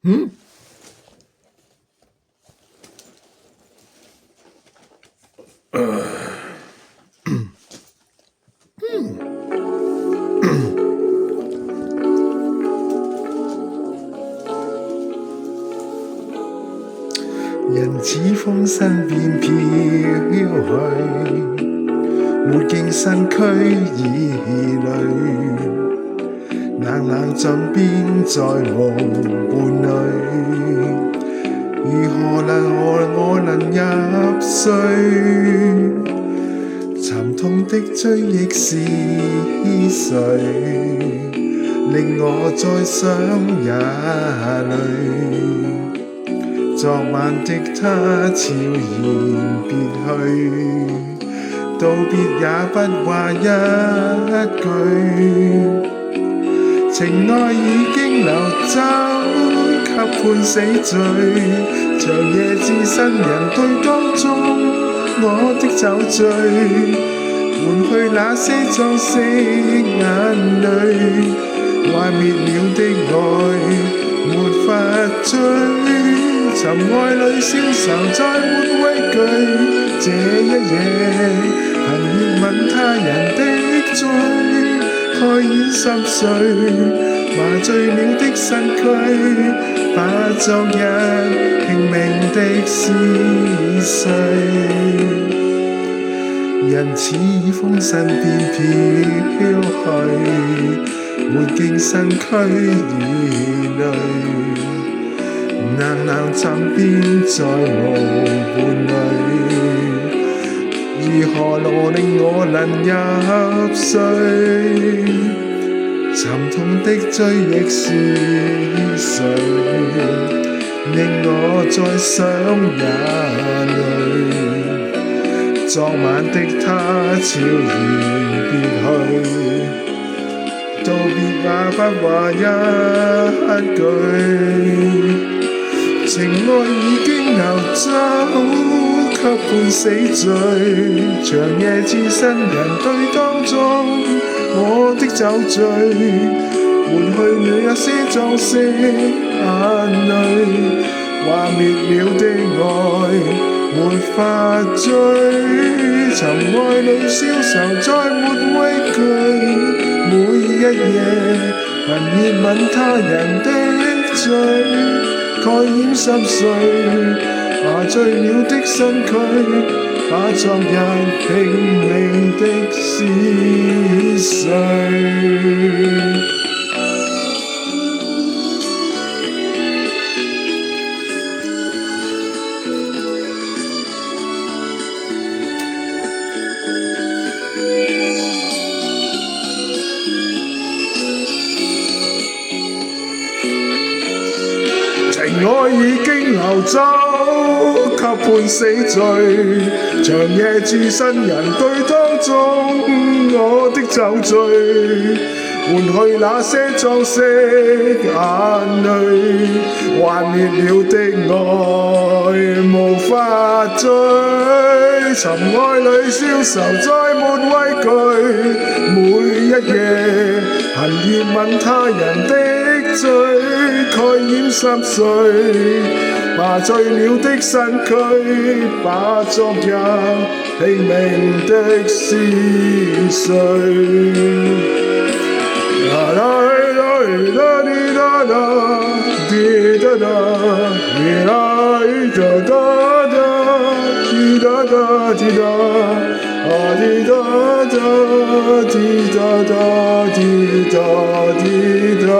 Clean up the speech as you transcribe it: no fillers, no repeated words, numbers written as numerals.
人似風身邊飄去，沒經身軀兒淚，冷冷枕邊再無伴侶，如何我能入睡？沉痛的追憶是誰，令我再想也淚。昨晚的他悄然別去，道別也不話一句，情愛已經流走，給判死罪。長夜置身人對當中，我的酒醉，換去那些裝飾眼淚，幻滅了的愛沒法追。尋愛裏消愁再沒畏懼，這一夜憑熱吻他人的嘴，開演心碎，麻醉了的身軀，把昨日拼命的撕碎。人似風身邊飄去，沒經身軀兒淚。冷冷枕邊再無伴侶，如何令我能入睡？沉痛的追憶是誰，令我再想也淚。昨晚的他悄然別去，道別也不話一句。情愛已經流走，給判死罪。長夜置身人對當中，我的酒醉，換去了那些裝飾眼淚，幻滅了的愛沒法追。尋愛裏消愁再沒畏懼，每一夜憑熱吻他人的嘴。蓋掩心碎，麻醉了的身軀，把昨日拼命的撕碎。情愛已經流走，給判死罪。長夜置身人對當中，我的酒醉，換去那些裝飾眼淚，幻滅了的愛無法追。尋愛裏消愁再沒畏懼，每一夜憑熱吻他人的嘴，蓋掩心碎，麻醉了的身軀，把昨日拼命的撕碎。啦啦啦啦滴啦啦，滴啦啦，滴啦滴啦啦，滴啦啦滴啦，啊滴啦啦滴啦啦滴啦滴啦滴啦。